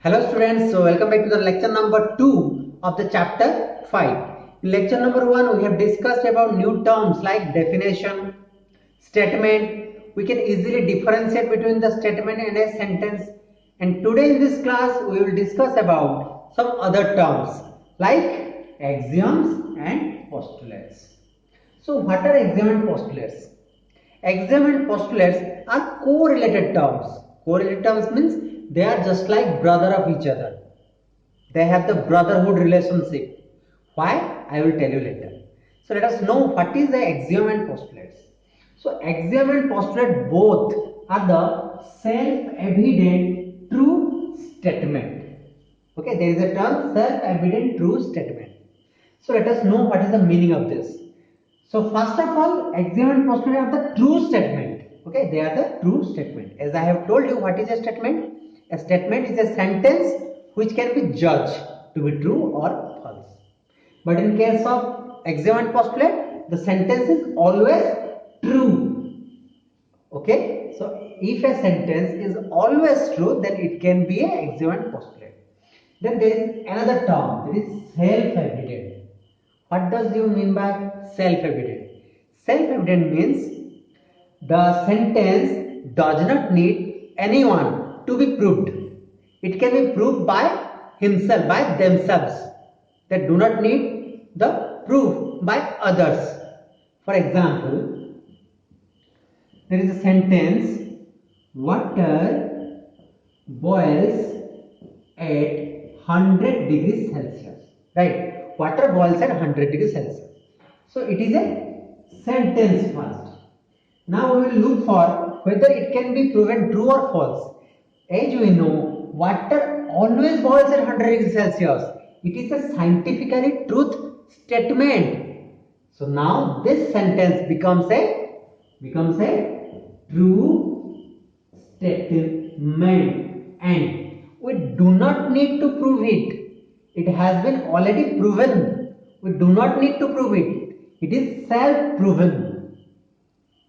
Hello students, so welcome back to the lecture number 2 of the chapter 5. In lecture number 1 we have discussed about new terms like definition, statement. We can easily differentiate between the statement and a sentence. And today in this class we will discuss about some other terms like axioms and postulates. So what are axiom and postulates? Axiom and postulates are correlated terms. Correlated terms means they are just like brother of each other. They have the brotherhood relationship. Why? I will tell you later. So let us know what is the axiom and postulates. So axiom and postulate both are the self-evident true statement. Okay, there is a term self-evident true statement. So let us know what is the meaning of this. So first of all, axiom and postulate are the true statement. Okay, they are the true statement. As I have told you, what is a statement? A statement is a sentence which can be judged to be true or false. But in case of axiom and postulate, the sentence is always true. Okay, so if a sentence is always true, then it can be an axiom and postulate. Then there is another term, that is self-evident. What does you mean by self-evident? Self-evident means the sentence does not need anyone to be proved. It can be proved by himself, by themselves. They do not need the proof by others. For example, there is a sentence, water boils at 100 degrees Celsius. Right? Water boils at 100 degrees Celsius. So it is a sentence first. Now we will look for whether it can be proven true or false. As we know, water always boils at 100 degrees Celsius. It is a scientifically truth statement. So now this sentence becomes a true statement, and we do not need to prove it. It has been already proven. We do not need to prove it. It is self-proven.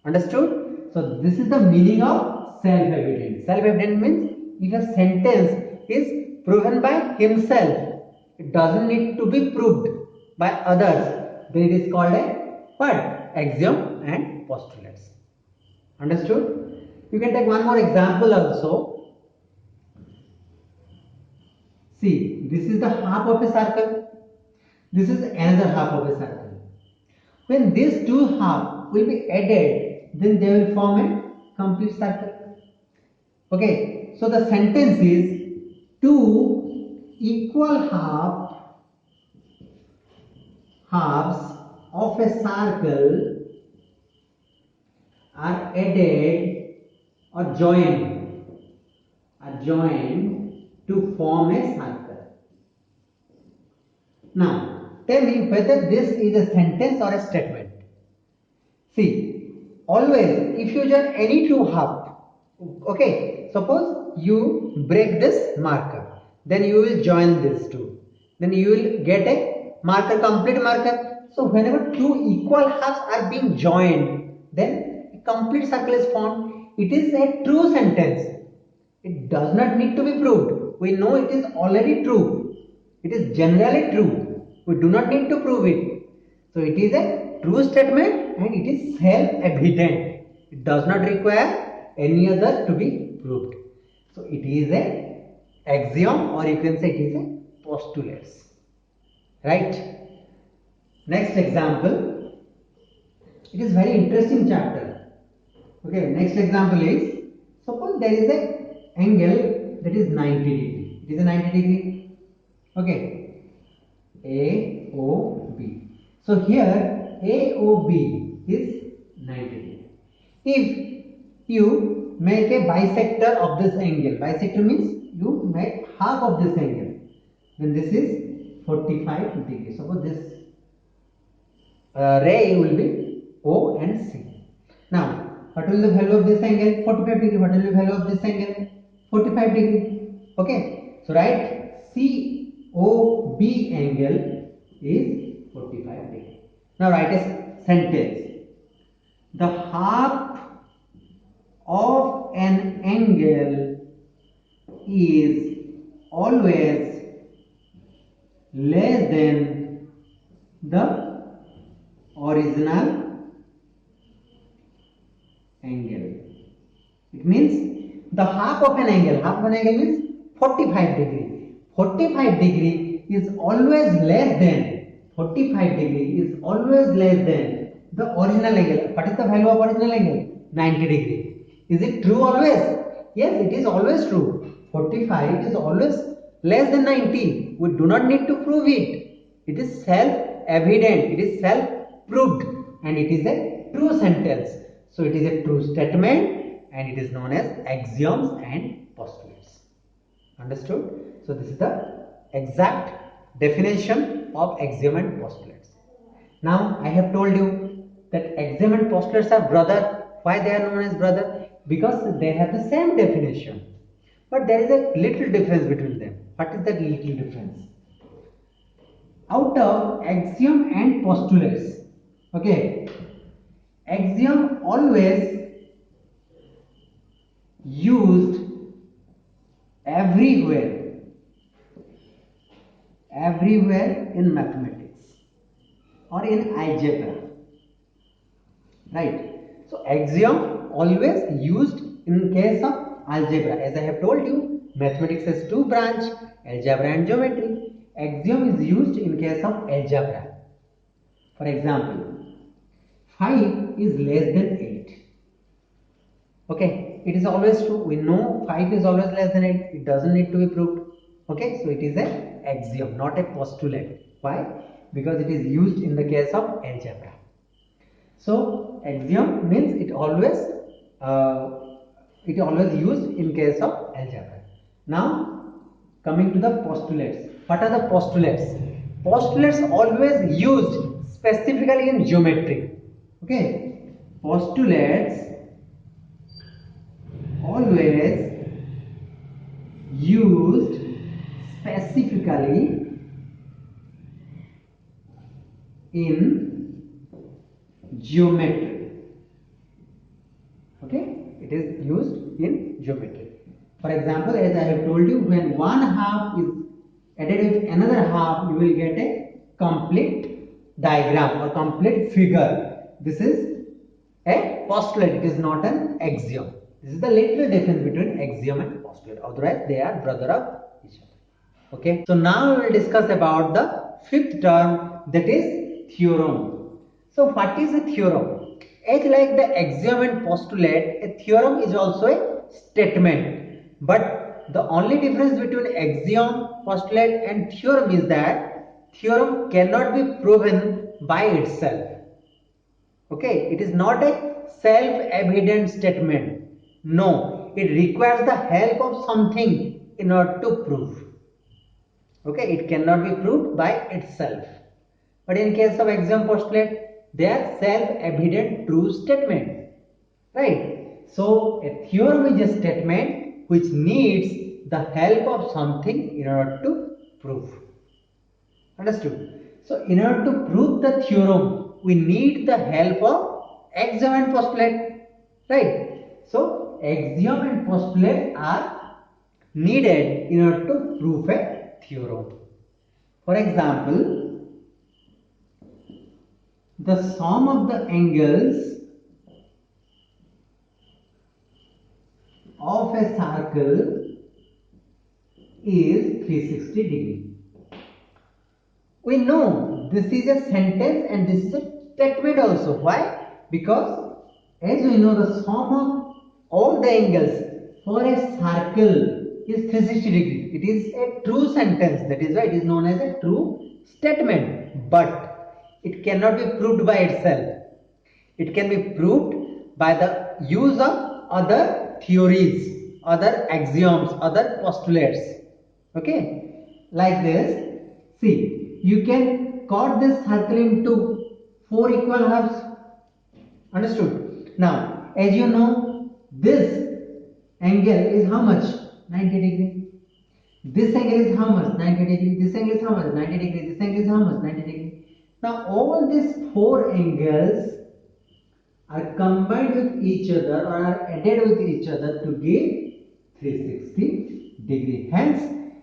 Understood? So this is the meaning of self-evident. Self-evident means if a sentence is proven by himself, it doesn't need to be proved by others. Then it is called a what? Axiom and postulates. Understood? You can take one more example also. See, this is the half of a circle. This is another half of a circle. When these two halves will be added, then they will form a complete circle. Okay, so the sentence is two equal halves of a circle are added or joined to form a circle. Now, tell me whether this is a sentence or a statement. See, always if you join any two halves, okay, suppose you break this marker, then you will join these two. Then you will get a marker, complete marker. So whenever two equal halves are being joined, then a complete circle is formed. It is a true sentence. It does not need to be proved. We know it is already true. It is generally true. We do not need to prove it. So it is a true statement and it is self-evident. It does not require any other to be proved. So it is a axiom, or you can say it is a postulates. Right? Next example. It is very interesting chapter. Okay, next example is, suppose there is a angle that is 90 degree. It is a 90 degree. Okay. AOB. So here AOB is 90 degree. If you make a bisector of this angle, bisector means you make half of this angle, then this is 45 degrees. Suppose this ray will be O and C. Now, what will the value of this angle? 45 degree. What will the value of this angle? 45 degree. Okay. So write COB angle is 45 degree. Now write a sentence. The half of an angle is always less than the original angle. It means the half of an angle means 45 degree. 45 degree is always less than, 45 degree is always less than the original angle. What is the value of original angle? 90 degree. Is it true always? Yes, it is always true. 45 is always less than 90. We do not need to prove it. It is self-evident. It is self-proved, and it is a true sentence. So it is a true statement, and it is known as axioms and postulates. Understood? So this is the exact definition of axiom and postulates. Now I have told you that axiom and postulates are brother. Why they are known as brother? Because they have the same definition, but there is a little difference between them. What is that little difference? Out of axiom and postulates, okay, axiom always used everywhere in mathematics or in algebra, right? So axiom always used in case of algebra. As I have told you, mathematics has two branches, algebra and geometry. Axiom is used in case of algebra. For example, 5 is less than 8. Okay, it is always true. We know 5 is always less than 8. It doesn't need to be proved. Okay, so it is an axiom, not a postulate. Why? Because it is used in the case of algebra. So axiom means it always used in case of algebra. Now coming to the postulates. What are the postulates? Postulates always used specifically in geometry. Okay, postulates always used specifically in geometry. Okay, it is used in geometry. For example, as I have told you, when one half is added with another half, you will get a complete diagram or complete figure. This is a postulate. It is not an axiom. This is the little difference between axiom and postulate. Otherwise, they are brother of each other. Okay. So now we will discuss about the fifth term, that is theorem. So what is a theorem? As like the axiom and postulate, a theorem is also a statement. But the only difference between axiom, postulate and theorem is that theorem cannot be proven by itself. Okay, it is not a self-evident statement. No, it requires the help of something in order to prove. Okay, it cannot be proved by itself. But in case of axiom, postulate, they are self-evident true statement. Right? So a theorem is a statement which needs the help of something in order to prove. Understood? So in order to prove the theorem, we need the help of axiom and postulate. Right? So axiom and postulate are needed in order to prove a theorem. For example, the sum of the angles of a circle is 360 degree. We know this is a sentence and this is a statement also. Why? Because as we know, the sum of all the angles for a circle is 360 degree. It is a true sentence. That is why it is known as a true statement. But it cannot be proved by itself. It can be proved by the use of other theories, other axioms, other postulates. Okay, like this. See, you can cut this circle into 4 equal halves. Understood? Now, as you know, this angle is how much? 90 degree. This angle is how much? 90 degree. This angle is how much? 90 degree. This angle is how much? 90 degree. Now all these 4 angles are combined with each other or are added with each other to give 360 degree. Hence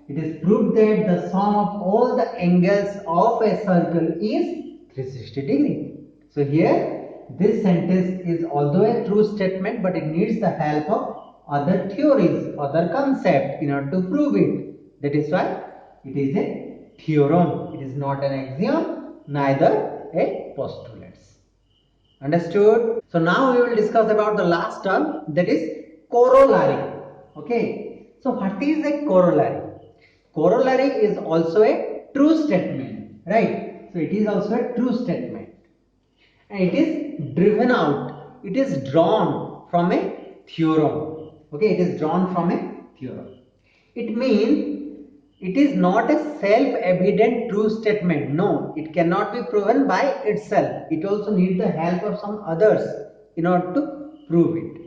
It is proved that the sum of all the angles of a circle is 360 degree. So here this sentence is although a true statement, but it needs the help of other theories, other concepts in order to prove it. That is why it is a theorem. It is not an axiom, neither a postulate. Understood? So now we will discuss about the last term, that is corollary. Okay. So what is a corollary? Corollary is also a true statement, right? So it is also a true statement, and it is driven out. It is drawn from a theorem. Okay, it is drawn from a theorem. It means it is not a self-evident true statement. No, it cannot be proven by itself. It also needs the help of some others in order to prove it.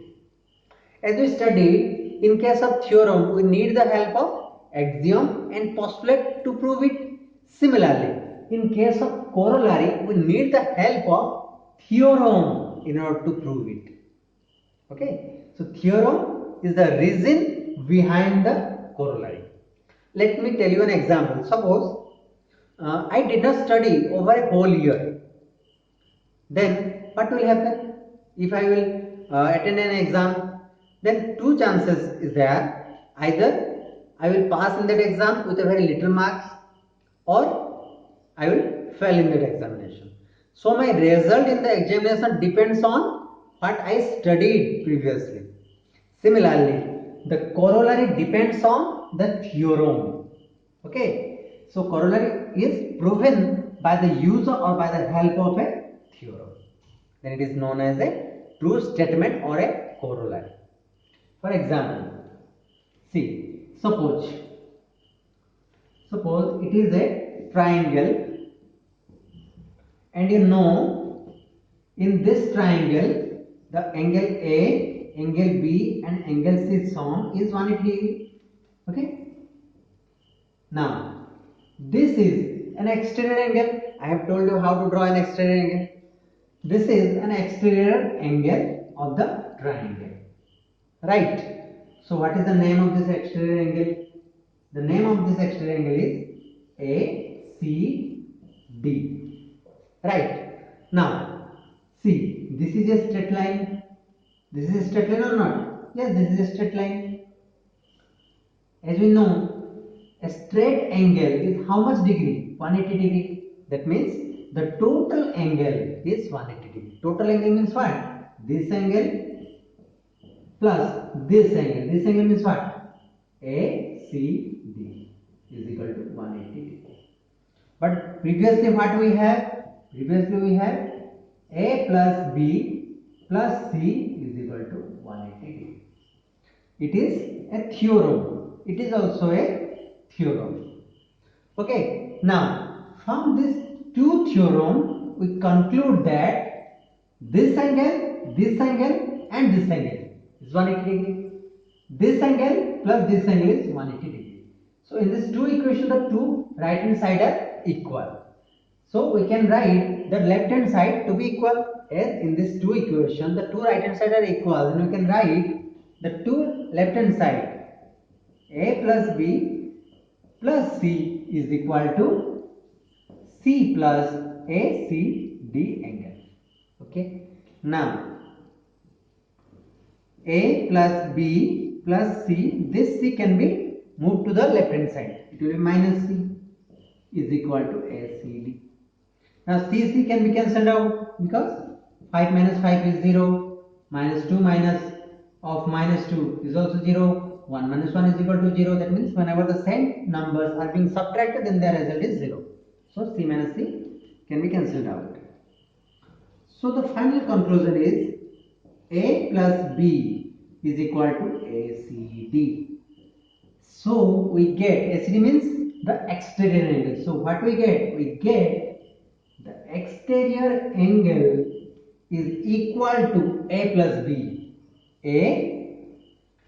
As we studied, in case of theorem, we need the help of axiom and postulate to prove it. Similarly, in case of corollary, we need the help of theorem in order to prove it. Okay, so theorem is the reason behind the corollary. Let me tell you an example. Suppose I did not study over a whole year. Then what will happen? If I will attend an exam, then two chances is there. Either I will pass in that exam with a very little marks, or I will fail in that examination. So my result in the examination depends on what I studied previously. Similarly, the corollary depends on the theorem. Okay, so corollary is proven by the use or by the help of a theorem. Then it is known as a true statement or a corollary. For example, see, suppose it is a triangle, and you know in this triangle the angle A, angle B and angle C sum is 180 degree. Okay. Now this is an exterior angle. I have told you how to draw an exterior angle. This is an exterior angle of the triangle, right? So what is the name of this exterior angle? The name of this exterior angle is ACD, right? Now see, this is a straight line. This is a straight line or not? Yes, this is a straight line. As we know, a straight angle is how much degree? 180 degree. That means the total angle is 180 degree. Total angle means what? This angle plus this angle. This angle means what? ACD is equal to 180 degree. But previously what we have? Previously we have A plus B plus C is equal to 180 degree. It is a theorem. It is also a theorem. Okay. Now from this two theorem we conclude that this angle and this angle is 180 degree. This angle plus this angle is 180 degree. So in this two equation, the two right hand side are equal. So we can write the left hand side to be equal. As in this two equation, the two right hand side are equal. Then we can write the two left hand side, A plus B plus C is equal to C plus ACD angle. Okay. Now A plus B plus C, this C can be moved to the left hand side. It will be minus C is equal to ACD. Now CC can be cancelled out because 5 minus 5 is 0, minus 2 minus of minus 2 is also 0, 1 minus 1 is equal to 0. That means whenever the same numbers are being subtracted, then their result is 0. So C minus C can be cancelled out. So the final conclusion is A plus B is equal to ACD. So we get, ACD means the exterior angle. So what we get? We get the exterior angle is equal to A plus B. A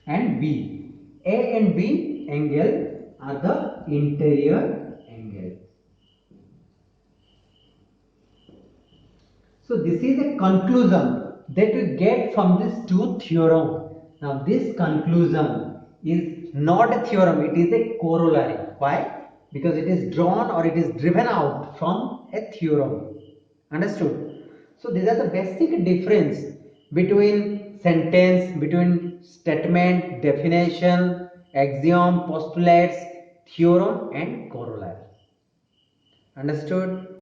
and B. A and B angle are the interior angle. So this is a conclusion that we get from this two theorem. Now this conclusion is not a theorem, it is a corollary. Why? Because it is drawn or it is driven out from a theorem. Understood? So these are the basic difference between sentence, between statement, definition, axiom, postulates, theorem and corollary. Understood?